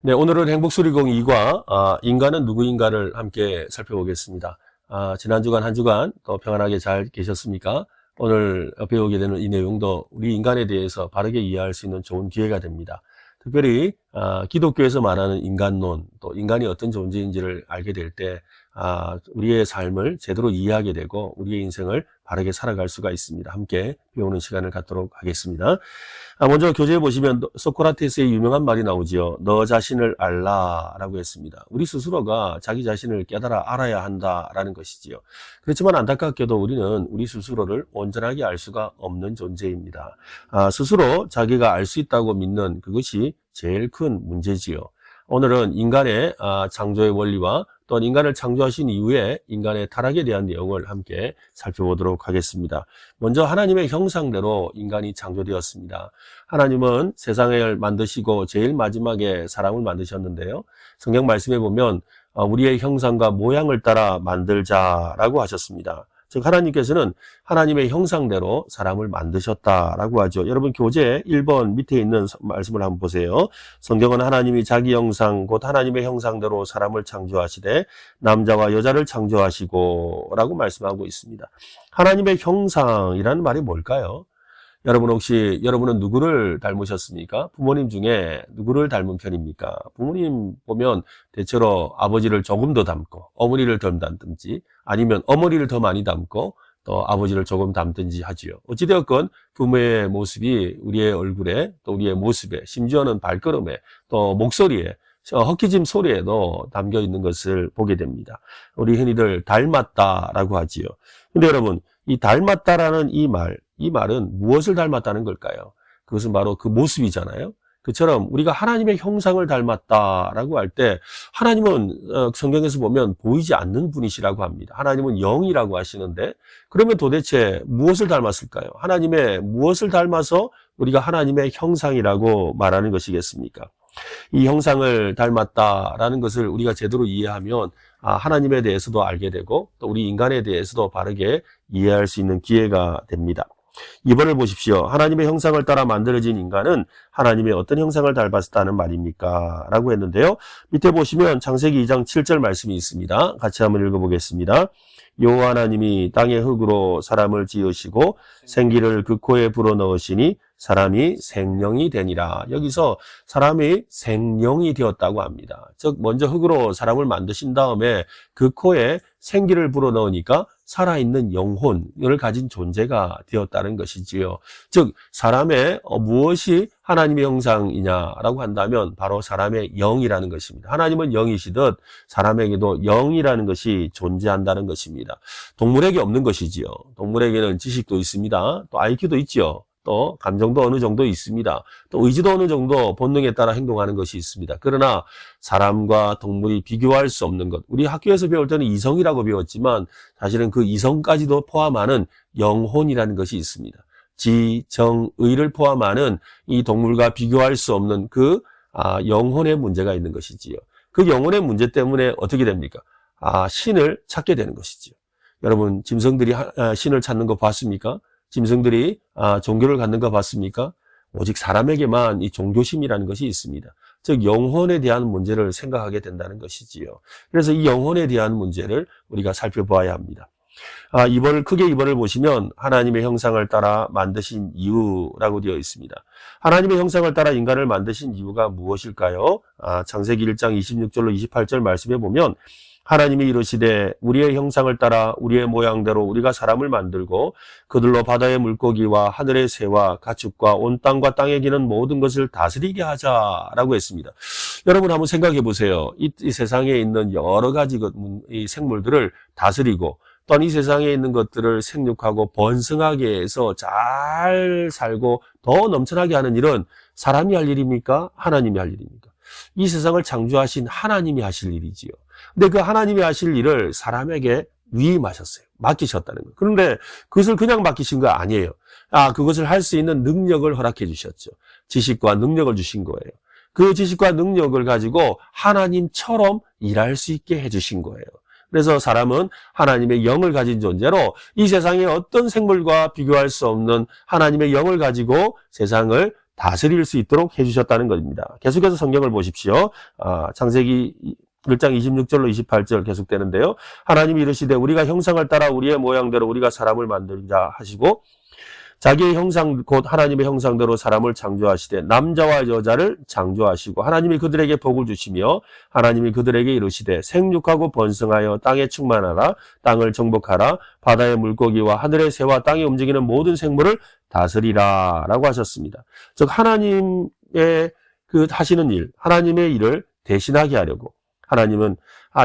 네, 오늘은 행복수리공 2과 인간은 누구인가를 함께 살펴보겠습니다. 지난 주간 한 주간 또 평안하게 잘 계셨습니까? 오늘 배우게 되는 이 내용도 우리 인간에 대해서 바르게 이해할 수 있는 좋은 기회가 됩니다. 특별히 기독교에서 말하는 인간론, 또 인간이 어떤 존재인지를 알게 될 때 우리의 삶을 제대로 이해하게 되고 우리의 인생을 바르게 살아갈 수가 있습니다. 함께 배우는 시간을 갖도록 하겠습니다. 먼저 교재에 보시면 소크라테스의 유명한 말이 나오지요. 너 자신을 알라라고 했습니다. 우리 스스로가 자기 자신을 알아야 한다라는 것이지요. 그렇지만 안타깝게도 우리는 우리 스스로를 온전하게 알 수가 없는 존재입니다. 스스로 자기가 알 수 있다고 믿는 그것이 제일 큰 문제지요. 오늘은 인간의 창조의 원리와 또 인간을 창조하신 이후에 인간의 타락에 대한 내용을 함께 살펴보도록 하겠습니다. 먼저 하나님의 형상대로 인간이 창조되었습니다. 하나님은 세상을 만드시고 제일 마지막에 사람을 만드셨는데요. 성경 말씀에 보면 우리의 형상과 모양을 따라 만들자라고 하셨습니다. 즉 하나님께서는 하나님의 형상대로 사람을 만드셨다라고 하죠. 여러분 교재 1번 밑에 있는 말씀을 한번 보세요. 성경은 하나님이 자기 형상 곧 하나님의 형상대로 사람을 창조하시되 남자와 여자를 창조하시고 라고 말씀하고 있습니다. 하나님의 형상이라는 말이 뭘까요? 여러분은 누구를 닮으셨습니까? 부모님 중에 누구를 닮은 편입니까? 부모님 보면 대체로 아버지를 조금 더 닮고 어머니를 덜 닮든지 아니면 어머니를 더 많이 닮고 또 아버지를 조금 닮든지 하지요. 어찌되었건 부모의 모습이 우리의 얼굴에 또 우리의 모습에 심지어는 발걸음에 또 목소리에 헛기짐 소리에도 담겨 있는 것을 보게 됩니다. 우리 흔히들 닮았다라고 하지요. 근데 여러분 이 닮았다라는 이 말은 무엇을 닮았다는 걸까요? 그것은 바로 그 모습이잖아요. 그처럼 우리가 하나님의 형상을 닮았다라고 할 때 하나님은 성경에서 보면 보이지 않는 분이시라고 합니다. 하나님은 영이라고 하시는데 그러면 도대체 무엇을 닮았을까요? 하나님의 무엇을 닮아서 우리가 하나님의 형상이라고 말하는 것이겠습니까? 이 형상을 닮았다라는 것을 우리가 제대로 이해하면 하나님에 대해서도 알게 되고 또 우리 인간에 대해서도 바르게 이해할 수 있는 기회가 됩니다. 2번을 보십시오. 하나님의 형상을 따라 만들어진 인간은 하나님의 어떤 형상을 닮았다는 말입니까? 라고 했는데요. 밑에 보시면 창세기 2장 7절 말씀이 있습니다. 같이 한번 읽어보겠습니다. 여호와 하나님이 땅의 흙으로 사람을 지으시고 생기를 그 코에 불어넣으시니 사람이 생령이 되니라. 여기서 사람이 생령이 되었다고 합니다. 즉 먼저 흙으로 사람을 만드신 다음에 그 코에 생기를 불어넣으니까 살아있는 영혼을 가진 존재가 되었다는 것이지요. 즉 사람의 무엇이 하나님의 형상이냐라고 한다면 바로 사람의 영이라는 것입니다. 하나님은 영이시듯 사람에게도 영이라는 것이 존재한다는 것입니다. 동물에게 없는 것이지요. 동물에게는 지식도 있습니다. 또 IQ도 있지요. 또 감정도 어느 정도 있습니다. 또 의지도 어느 정도 본능에 따라 행동하는 것이 있습니다. 그러나 사람과 동물이 비교할 수 없는 것. 우리 학교에서 배울 때는 이성이라고 배웠지만 사실은 그 이성까지도 포함하는 영혼이라는 것이 있습니다. 지, 정, 의를 포함하는 이 동물과 비교할 수 없는 그 영혼의 문제가 있는 것이지요. 그 영혼의 문제 때문에 어떻게 됩니까? 신을 찾게 되는 것이지요. 여러분 짐승들이 신을 찾는 거 봤습니까? 짐승들이 종교를 갖는 거 봤습니까? 오직 사람에게만 이 종교심이라는 것이 있습니다. 즉 영혼에 대한 문제를 생각하게 된다는 것이지요. 그래서 이 영혼에 대한 문제를 우리가 살펴봐야 합니다. 2번을 보시면 하나님의 형상을 따라 만드신 이유라고 되어 있습니다. 하나님의 형상을 따라 인간을 만드신 이유가 무엇일까요? 창세기 1장 26절로 28절 말씀에 보면 하나님이 이르시되 우리의 형상을 따라 우리의 모양대로 우리가 사람을 만들고 그들로 바다의 물고기와 하늘의 새와 가축과 온 땅과 땅에 기는 모든 것을 다스리게 하자라고 했습니다. 여러분 한번 생각해 보세요. 이 세상에 있는 여러 가지 이 생물들을 다스리고 또 이 세상에 있는 것들을 생육하고 번성하게 해서 잘 살고 더 넘쳐나게 하는 일은 사람이 할 일입니까? 하나님이 할 일입니까? 이 세상을 창조하신 하나님이 하실 일이지요. 근데 그 하나님이 하실 일을 사람에게 위임하셨어요. 맡기셨다는 거예요. 그런데 그것을 그냥 맡기신 거 아니에요. 그것을 할 수 있는 능력을 허락해 주셨죠. 지식과 능력을 주신 거예요. 그 지식과 능력을 가지고 하나님처럼 일할 수 있게 해 주신 거예요. 그래서 사람은 하나님의 영을 가진 존재로 이 세상의 어떤 생물과 비교할 수 없는 하나님의 영을 가지고 세상을 다스릴 수 있도록 해주셨다는 겁니다. 계속해서 성경을 보십시오. 창세기 1장 26절로 28절 계속되는데요. 하나님이 이르시되 우리가 형상을 따라 우리의 모양대로 우리가 사람을 만들자 하시고 자기의 형상 곧 하나님의 형상대로 사람을 창조하시되 남자와 여자를 창조하시고 하나님이 그들에게 복을 주시며 하나님이 그들에게 이르시되 생육하고 번성하여 땅에 충만하라 땅을 정복하라 바다의 물고기와 하늘의 새와 땅에 움직이는 모든 생물을 다스리라 라고 하셨습니다. 즉 하나님의 그 하시는 일, 하나님의 일을 대신하게 하려고 하나님은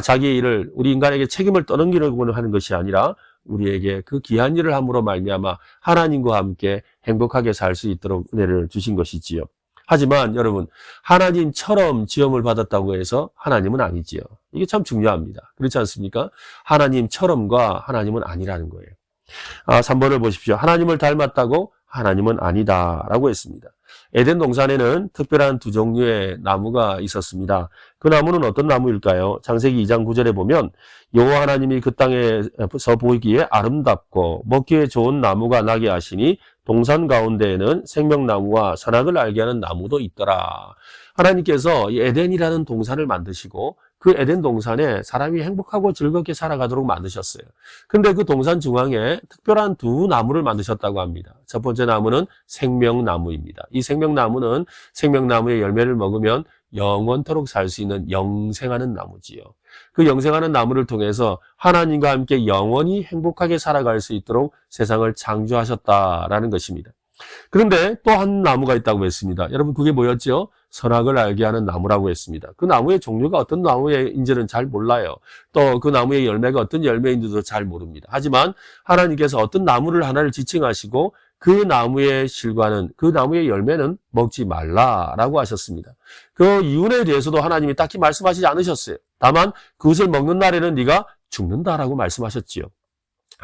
자기의 일을 우리 인간에게 책임을 떠넘기려고 하는 것이 아니라 우리에게 그 귀한 일을 함으로 말미암아 하나님과 함께 행복하게 살 수 있도록 은혜를 주신 것이지요. 하지만 여러분 하나님처럼 지음을 받았다고 해서 하나님은 아니지요. 이게 참 중요합니다. 그렇지 않습니까? 하나님처럼과 하나님은 아니라는 거예요. 3번을 보십시오. 하나님을 닮았다고 하나님은 아니다 라고 했습니다. 에덴 동산에는 특별한 두 종류의 나무가 있었습니다. 그 나무는 어떤 나무일까요? 창세기 2장 9절에 보면 여호와 하나님이 그 땅에서 보기에 아름답고 먹기에 좋은 나무가 나게 하시니 동산 가운데에는 생명나무와 선악을 알게 하는 나무도 있더라. 하나님께서 이 에덴이라는 동산을 만드시고 그 에덴 동산에 사람이 행복하고 즐겁게 살아가도록 만드셨어요. 근데 그 동산 중앙에 특별한 두 나무를 만드셨다고 합니다. 첫 번째 나무는 생명나무입니다. 이 생명나무는 생명나무의 열매를 먹으면 영원토록 살 수 있는 영생하는 나무지요. 그 영생하는 나무를 통해서 하나님과 함께 영원히 행복하게 살아갈 수 있도록 세상을 창조하셨다라는 것입니다. 그런데 또 한 나무가 있다고 했습니다. 여러분 그게 뭐였죠? 선악을 알게 하는 나무라고 했습니다. 그 나무의 종류가 어떤 나무인지는 잘 몰라요. 또 그 나무의 열매가 어떤 열매인지도 잘 모릅니다. 하지만 하나님께서 어떤 나무를 하나를 지칭하시고 그 나무의 실과는 그 나무의 열매는 먹지 말라라고 하셨습니다. 그 이유에 대해서도 하나님이 딱히 말씀하시지 않으셨어요. 다만 그것을 먹는 날에는 네가 죽는다라고 말씀하셨지요.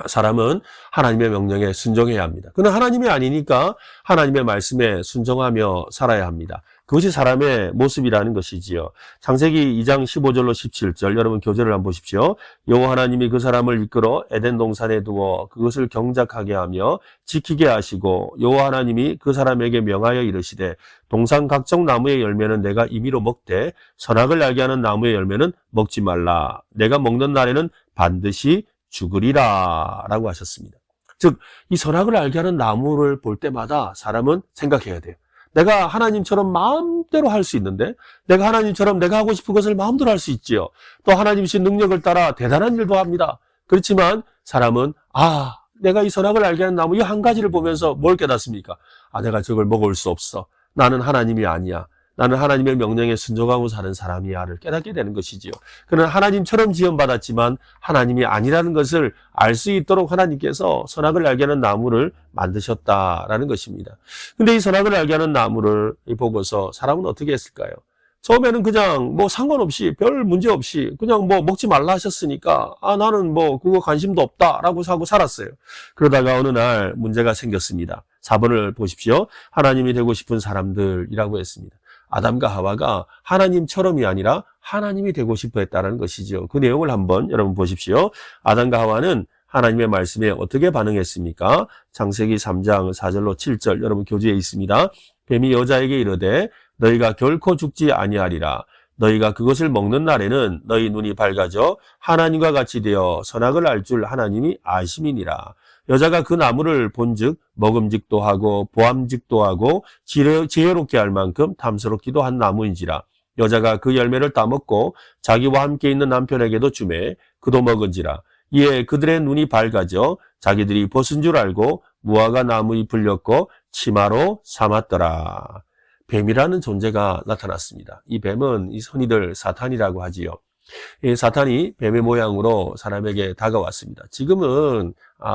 사람은 하나님의 명령에 순종해야 합니다. 그는 하나님이 아니니까 하나님의 말씀에 순종하며 살아야 합니다. 그것이 사람의 모습이라는 것이지요. 창세기 2장 15절로 17절 여러분 교재를 한번 보십시오. 여호와 하나님이 그 사람을 이끌어 에덴 동산에 두어 그것을 경작하게 하며 지키게 하시고 여호와 하나님이 그 사람에게 명하여 이르시되 동산 각종 나무의 열매는 내가 임의로 먹되 선악을 알게 하는 나무의 열매는 먹지 말라. 내가 먹는 날에는 반드시 죽으리라 라고 하셨습니다. 즉 이 선악을 알게 하는 나무를 볼 때마다 사람은 생각해야 돼요. 내가 하나님처럼 마음대로 할 수 있는데 내가 하나님처럼 내가 하고 싶은 것을 마음대로 할 수 있지요. 또 하나님이신 능력을 따라 대단한 일도 합니다. 그렇지만 사람은 내가 이 선악을 알게 하는 나무 이 한 가지를 보면서 뭘 깨닫습니까? 내가 저걸 먹을 수 없어. 나는 하나님이 아니야. 나는 하나님의 명령에 순종하고 사는 사람이야를 깨닫게 되는 것이지요. 그는 하나님처럼 지음받았지만 하나님이 아니라는 것을 알 수 있도록 하나님께서 선악을 알게 하는 나무를 만드셨다라는 것입니다. 근데 이 선악을 알게 하는 나무를 보고서 사람은 어떻게 했을까요? 처음에는 그냥 상관없이 별 문제 없이 그냥 먹지 말라 하셨으니까 나는 그거 관심도 없다라고 하고 살았어요. 그러다가 어느 날 문제가 생겼습니다. 4번을 보십시오. 하나님이 되고 싶은 사람들이라고 했습니다. 아담과 하와가 하나님처럼이 아니라 하나님이 되고 싶어 했다는 것이죠. 그 내용을 한번 여러분 보십시오. 아담과 하와는 하나님의 말씀에 어떻게 반응했습니까? 창세기 3장 4절로 7절 여러분 교재에 있습니다. 뱀이 여자에게 이르되 너희가 결코 죽지 아니하리라. 너희가 그것을 먹는 날에는 너희 눈이 밝아져 하나님과 같이 되어 선악을 알 줄 하나님이 아심이니라. 여자가 그 나무를 본즉 먹음직도 하고 보암직도 하고 지혜롭게 할 만큼 탐스럽기도 한 나무인지라. 여자가 그 열매를 따먹고 자기와 함께 있는 남편에게도 주매 그도 먹은지라. 이에 그들의 눈이 밝아져 자기들이 벗은 줄 알고 무화과 나무 잎을 엮고 치마로 삼았더라. 뱀이라는 존재가 나타났습니다. 이 뱀은 이 흔히들 사탄이라고 하지요. 이 사탄이 뱀의 모양으로 사람에게 다가왔습니다. 지금은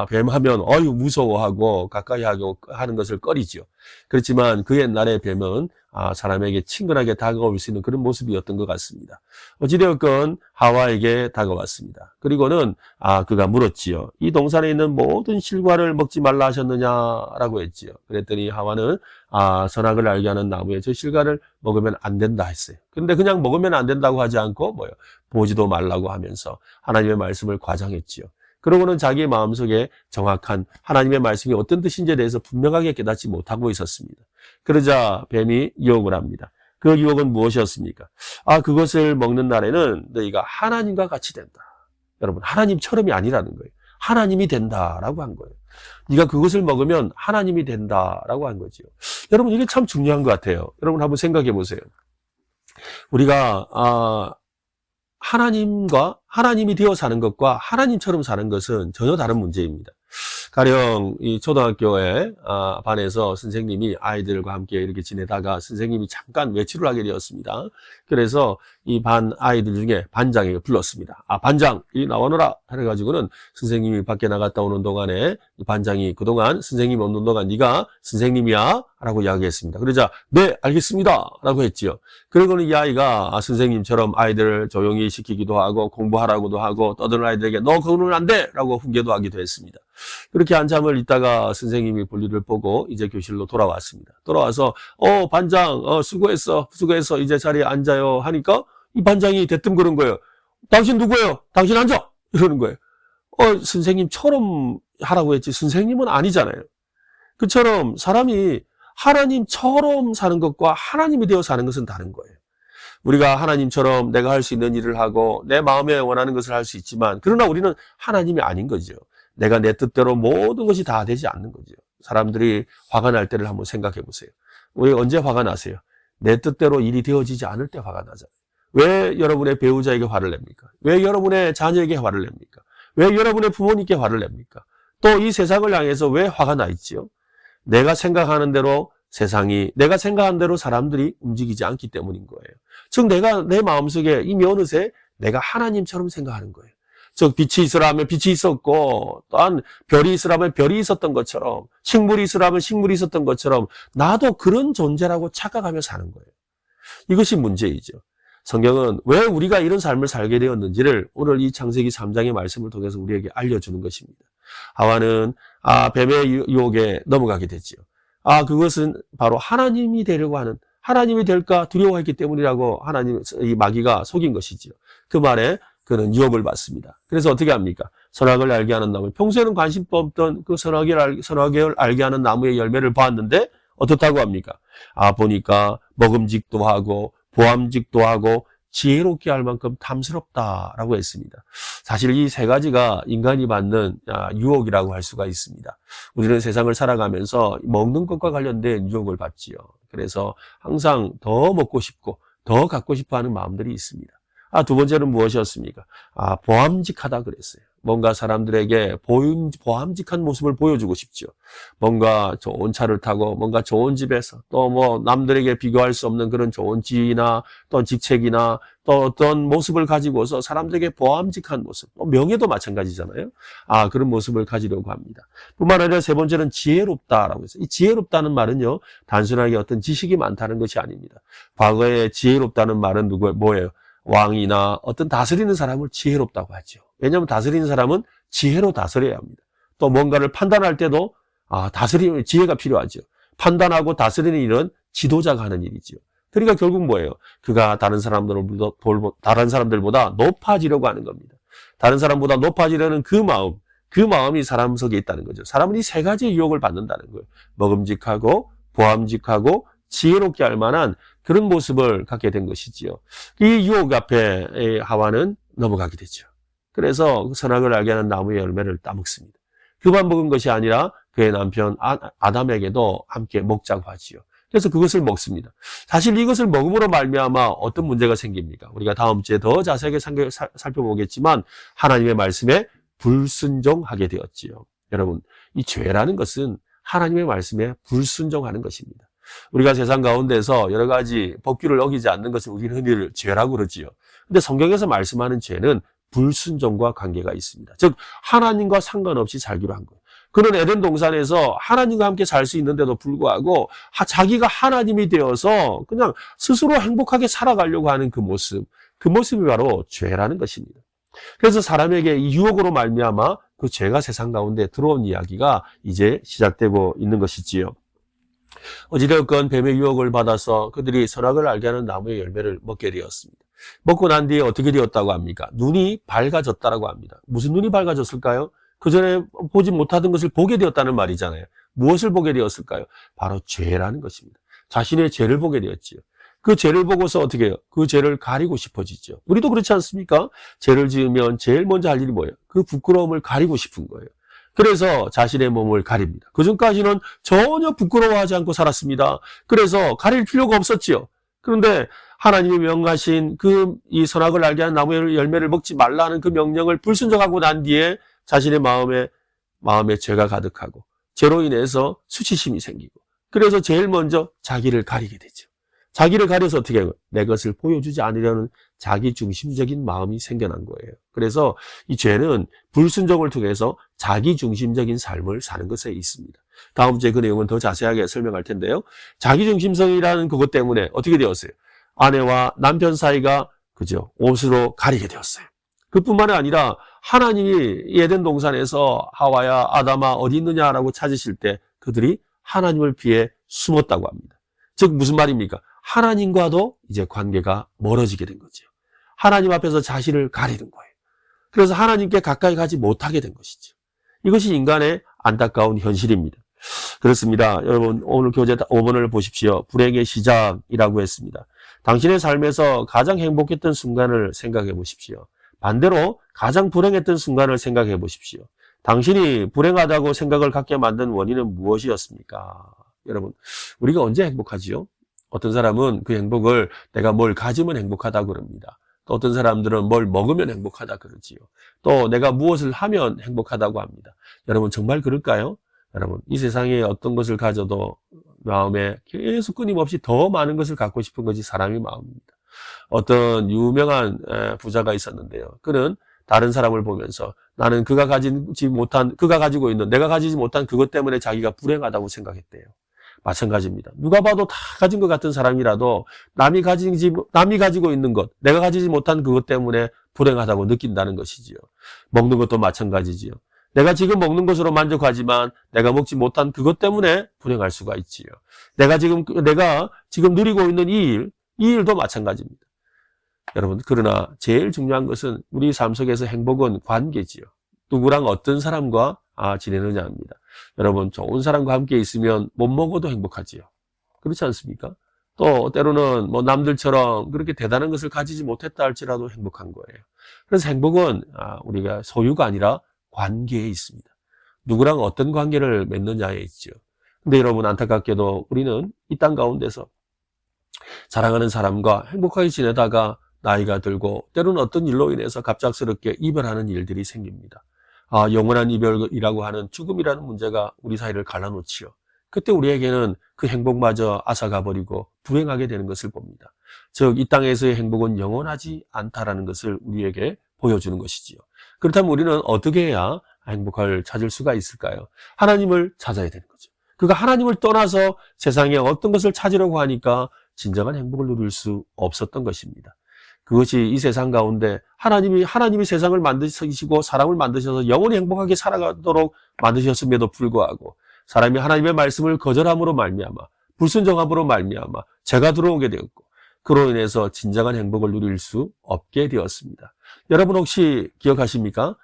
뱀하면 무서워하고 가까이 하는 것을 꺼리지요. 그렇지만 그 옛날에 뱀은 사람에게 친근하게 다가올 수 있는 그런 모습이었던 것 같습니다. 어찌되었건 하와에게 다가왔습니다. 그리고는 그가 물었지요. 이 동산에 있는 모든 실과를 먹지 말라 하셨느냐라고 했지요. 그랬더니 하와는 선악을 알게 하는 나무의 저 실과를 먹으면 안 된다 했어요. 그런데 그냥 먹으면 안 된다고 하지 않고 보지도 말라고 하면서 하나님의 말씀을 과장했지요. 그러고는 자기의 마음속에 정확한 하나님의 말씀이 어떤 뜻인지에 대해서 분명하게 깨닫지 못하고 있었습니다. 그러자 뱀이 유혹을 합니다. 그 유혹은 무엇이었습니까? 그것을 먹는 날에는 너희가 하나님과 같이 된다. 여러분, 하나님처럼이 아니라는 거예요. 하나님이 된다라고 한 거예요. 네가 그것을 먹으면 하나님이 된다라고 한 거죠. 여러분, 이게 참 중요한 것 같아요. 여러분 한번 생각해 보세요. 우리가 하나님이 되어 사는 것과 하나님처럼 사는 것은 전혀 다른 문제입니다. 가령 이 초등학교에 반에서 선생님이 아이들과 함께 이렇게 지내다가 선생님이 잠깐 외출을 하게 되었습니다. 그래서 이 반 아이들 중에 반장에게 불렀습니다. 반장, 이리 나와노라 해가지고는 선생님이 밖에 나갔다 오는 동안에 이 반장이 그동안 선생님이 없는 동안 네가 선생님이야 라고 이야기했습니다. 그러자 네 알겠습니다 라고 했지요. 그리고는 이 아이가 선생님처럼 아이들을 조용히 시키기도 하고 공부하라고도 하고 떠드는 아이들에게 너 그러면 안 돼 라고 훈계도 하기도 했습니다. 그렇게 한참을 있다가 선생님이 볼일을 보고 이제 교실로 돌아왔습니다. 돌아와서 반장 수고했어 이제 자리에 앉아요 하니까 이 반장이 대뜸 그런 거예요. 당신 누구예요? 당신 앉아 이러는 거예요. 선생님처럼 하라고 했지 선생님은 아니잖아요. 그처럼 사람이 하나님처럼 사는 것과 하나님이 되어 사는 것은 다른 거예요. 우리가 하나님처럼 내가 할 수 있는 일을 하고 내 마음에 원하는 것을 할 수 있지만 그러나 우리는 하나님이 아닌 거죠. 내가 내 뜻대로 모든 것이 다 되지 않는 거죠. 사람들이 화가 날 때를 한번 생각해 보세요. 왜 언제 화가 나세요? 내 뜻대로 일이 되어지지 않을 때 화가 나잖아요. 왜 여러분의 배우자에게 화를 냅니까? 왜 여러분의 자녀에게 화를 냅니까? 왜 여러분의 부모님께 화를 냅니까? 또 이 세상을 향해서 왜 화가 나 있지요? 내가 생각하는 대로 세상이, 내가 생각하는 대로 사람들이 움직이지 않기 때문인 거예요. 즉 내가 내 마음속에 이미 어느새 내가 하나님처럼 생각하는 거예요. 즉 빛이 있으라면 빛이 있었고 또한 별이 있으라면 별이 있었던 것처럼 식물이 있으라면 식물이 있었던 것처럼 나도 그런 존재라고 착각하며 사는 거예요. 이것이 문제이죠. 성경은 왜 우리가 이런 삶을 살게 되었는지를 오늘 이 창세기 3장의 말씀을 통해서 우리에게 알려주는 것입니다. 하와는 뱀의 유혹에 넘어가게 됐지요. 그것은 바로 하나님이 되려고 하는, 하나님이 될까 두려워했기 때문이라고 이 마귀가 속인 것이지요. 그 말에 그는 유혹을 받습니다. 그래서 어떻게 합니까? 선악을 알게 하는 나무. 평소에는 관심도 없던 그 선악을 알게 하는 나무의 열매를 보았는데 어떻다고 합니까? 보니까 먹음직도 하고 보암직도 하고 지혜롭게 할 만큼 탐스럽다라고 했습니다. 사실 이 세 가지가 인간이 받는 유혹이라고 할 수가 있습니다. 우리는 세상을 살아가면서 먹는 것과 관련된 유혹을 받지요. 그래서 항상 더 먹고 싶고 더 갖고 싶어 하는 마음들이 있습니다. 두 번째는 무엇이었습니까? 보암직하다 그랬어요. 뭔가 사람들에게 보암직한 모습을 보여주고 싶죠. 뭔가 좋은 차를 타고 뭔가 좋은 집에서 또 남들에게 비교할 수 없는 그런 좋은 지위나 또 직책이나 또 어떤 모습을 가지고서 사람들에게 보암직한 모습, 또 명예도 마찬가지잖아요. 그런 모습을 가지려고 합니다. 뿐만 아니라 세 번째는 지혜롭다라고 해서 이 지혜롭다는 말은요, 단순하게 어떤 지식이 많다는 것이 아닙니다. 과거에 지혜롭다는 말은 뭐예요? 왕이나 어떤 다스리는 사람을 지혜롭다고 하죠. 왜냐하면 다스리는 사람은 지혜로 다스려야 합니다. 또 뭔가를 판단할 때도 지혜가 필요하죠. 판단하고 다스리는 일은 지도자가 하는 일이죠. 그러니까 결국 뭐예요? 그가 다른 사람들보다 높아지려고 하는 겁니다. 다른 사람보다 높아지려는 그 마음이 사람 속에 있다는 거죠. 사람은 이 세 가지의 유혹을 받는다는 거예요. 먹음직하고 보암직하고 지혜롭게 할 만한 그런 모습을 갖게 된 것이지요. 이 유혹 앞에 하와는 넘어가게 되죠. 그래서 선악을 알게 하는 나무의 열매를 따먹습니다. 그만 먹은 것이 아니라 그의 남편 아담에게도 함께 먹자고 하지요. 그래서 그것을 먹습니다. 사실 이것을 먹음으로 말미암아 어떤 문제가 생깁니까? 우리가 다음 주에 더 자세하게 살펴보겠지만 하나님의 말씀에 불순종하게 되었지요. 여러분, 이 죄라는 것은 하나님의 말씀에 불순종하는 것입니다. 우리가 세상 가운데서 여러 가지 법규를 어기지 않는 것을 우리는 흔히 죄라고 그러지요. 근데 성경에서 말씀하는 죄는 불순종과 관계가 있습니다. 즉 하나님과 상관없이 살기로 한 거예요. 그는 에덴 동산에서 하나님과 함께 살 수 있는데도 불구하고 자기가 하나님이 되어서 그냥 스스로 행복하게 살아가려고 하는 그 모습이 바로 죄라는 것입니다. 그래서 사람에게 이 유혹으로 말미암아 그 죄가 세상 가운데 들어온 이야기가 이제 시작되고 있는 것이지요. 어찌되었건 뱀의 유혹을 받아서 그들이 선악을 알게 하는 나무의 열매를 먹게 되었습니다. 먹고 난 뒤에 어떻게 되었다고 합니까? 눈이 밝아졌다라고 합니다. 무슨 눈이 밝아졌을까요? 그전에 보지 못하던 것을 보게 되었다는 말이잖아요. 무엇을 보게 되었을까요? 바로 죄라는 것입니다. 자신의 죄를 보게 되었지요. 그 죄를 보고서 어떻게 해요? 그 죄를 가리고 싶어지죠. 우리도 그렇지 않습니까? 죄를 지으면 제일 먼저 할 일이 뭐예요? 그 부끄러움을 가리고 싶은 거예요. 그래서 자신의 몸을 가립니다. 그전까지는 전혀 부끄러워하지 않고 살았습니다. 그래서 가릴 필요가 없었지요. 그런데 하나님이 명하신 이 선악을 알게 하는 나무의 열매를 먹지 말라는 그 명령을 불순종하고 난 뒤에 자신의 마음에 죄가 가득하고 죄로 인해서 수치심이 생기고 그래서 제일 먼저 자기를 가리게 되죠. 자기를 가려서 어떻게 해요? 내 것을 보여주지 않으려는 자기중심적인 마음이 생겨난 거예요. 그래서 이 죄는 불순종을 통해서 자기중심적인 삶을 사는 것에 있습니다. 다음 주에 그 내용은 더 자세하게 설명할 텐데요. 자기중심성이라는 그것 때문에 어떻게 되었어요? 아내와 남편 사이가 그죠? 옷으로 가리게 되었어요. 그뿐만 아니라 하나님이 에덴 동산에서 하와야 아담아 어디 있느냐라고 찾으실 때 그들이 하나님을 피해 숨었다고 합니다. 즉 무슨 말입니까? 하나님과도 이제 관계가 멀어지게 된 거죠. 하나님 앞에서 자신을 가리는 거예요. 그래서 하나님께 가까이 가지 못하게 된 것이죠. 이것이 인간의 안타까운 현실입니다. 그렇습니다. 여러분 오늘 교재 5번을 보십시오. 불행의 시작이라고 했습니다. 당신의 삶에서 가장 행복했던 순간을 생각해 보십시오. 반대로 가장 불행했던 순간을 생각해 보십시오. 당신이 불행하다고 생각을 갖게 만든 원인은 무엇이었습니까? 여러분, 우리가 언제 행복하지요? 어떤 사람은 그 행복을 내가 뭘 가지면 행복하다 그럽니다. 또 어떤 사람들은 뭘 먹으면 행복하다 그러지요. 또 내가 무엇을 하면 행복하다고 합니다. 여러분 정말 그럴까요? 여러분 이 세상에 어떤 것을 가져도 마음에 계속 끊임없이 더 많은 것을 갖고 싶은 것이 사람의 마음입니다. 어떤 유명한 부자가 있었는데요. 그는 다른 사람을 보면서 나는 내가 가지지 못한 그것 때문에 자기가 불행하다고 생각했대요. 마찬가지입니다. 누가 봐도 다 가진 것 같은 사람이라도 남이 가지고 있는 것, 내가 가지지 못한 그것 때문에 불행하다고 느낀다는 것이지요. 먹는 것도 마찬가지지요. 내가 지금 먹는 것으로 만족하지만 내가 먹지 못한 그것 때문에 불행할 수가 있지요. 내가 지금 누리고 있는 이 일도 마찬가지입니다. 여러분, 그러나 제일 중요한 것은 우리 삶 속에서 행복은 관계지요. 누구랑 어떤 사람과 지내느냐 합니다. 여러분, 좋은 사람과 함께 있으면 못 먹어도 행복하지요. 그렇지 않습니까? 또 때로는 남들처럼 그렇게 대단한 것을 가지지 못했다 할지라도 행복한 거예요. 그래서 행복은 우리가 소유가 아니라 관계에 있습니다. 누구랑 어떤 관계를 맺느냐에 있죠. 근데 여러분 안타깝게도 우리는 이 땅 가운데서 사랑하는 사람과 행복하게 지내다가 나이가 들고 때로는 어떤 일로 인해서 갑작스럽게 이별하는 일들이 생깁니다. 영원한 이별이라고 하는 죽음이라는 문제가 우리 사이를 갈라놓지요. 그때 우리에게는 그 행복마저 앗아가버리고 불행하게 되는 것을 봅니다. 즉, 이 땅에서의 행복은 영원하지 않다라는 것을 우리에게 보여주는 것이지요. 그렇다면 우리는 어떻게 해야 행복을 찾을 수가 있을까요? 하나님을 찾아야 되는 거죠. 그가 하나님을 떠나서 세상에 어떤 것을 찾으려고 하니까 진정한 행복을 누릴 수 없었던 것입니다. 그것이 이 세상 가운데 하나님이 세상을 만드시고 사람을 만드셔서 영원히 행복하게 살아가도록 만드셨음에도 불구하고 사람이 하나님의 말씀을 거절함으로 말미암아 불순종함으로 말미암아 죄가 들어오게 되었고 그로 인해서 진정한 행복을 누릴 수 없게 되었습니다. 여러분 혹시 기억하십니까?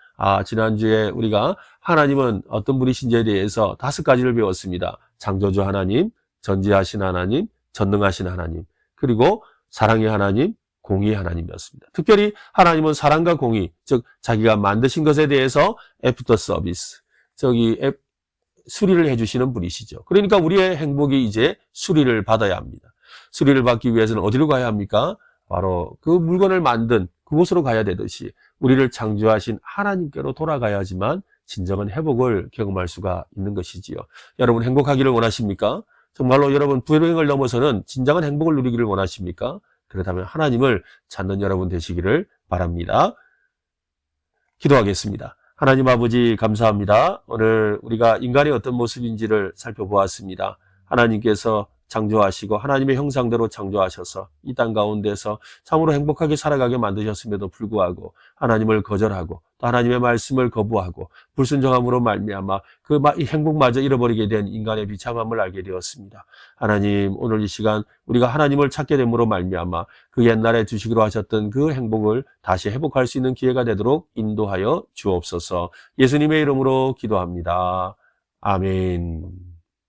지난주에 우리가 하나님은 어떤 분이신지에 대해서 5가지를 배웠습니다. 창조주 하나님, 전지하신 하나님, 전능하신 하나님, 그리고 사랑의 하나님, 공의의 하나님이었습니다. 특별히 하나님은 사랑과 공의, 즉 자기가 만드신 것에 대해서 애프터 서비스, 수리를 해주시는 분이시죠. 그러니까 우리의 행복이 이제 수리를 받아야 합니다. 수리를 받기 위해서는 어디로 가야 합니까? 바로 그 물건을 만든 그곳으로 가야 되듯이 우리를 창조하신 하나님께로 돌아가야지만 진정한 회복을 경험할 수가 있는 것이지요. 여러분 행복하기를 원하십니까? 정말로 여러분 불행을 넘어서는 진정한 행복을 누리기를 원하십니까? 그렇다면 하나님을 찾는 여러분 되시기를 바랍니다. 기도하겠습니다. 하나님 아버지 감사합니다. 오늘 우리가 인간의 어떤 모습인지를 살펴보았습니다. 하나님께서 창조하시고 하나님의 형상대로 창조하셔서 이 땅 가운데서 참으로 행복하게 살아가게 만드셨음에도 불구하고 하나님을 거절하고 또 하나님의 말씀을 거부하고 불순종함으로 말미암아 이 행복마저 잃어버리게 된 인간의 비참함을 알게 되었습니다. 하나님, 오늘 이 시간 우리가 하나님을 찾게 됨으로 말미암아 그 옛날에 주시기로 하셨던 그 행복을 다시 회복할 수 있는 기회가 되도록 인도하여 주옵소서. 예수님의 이름으로 기도합니다. 아멘.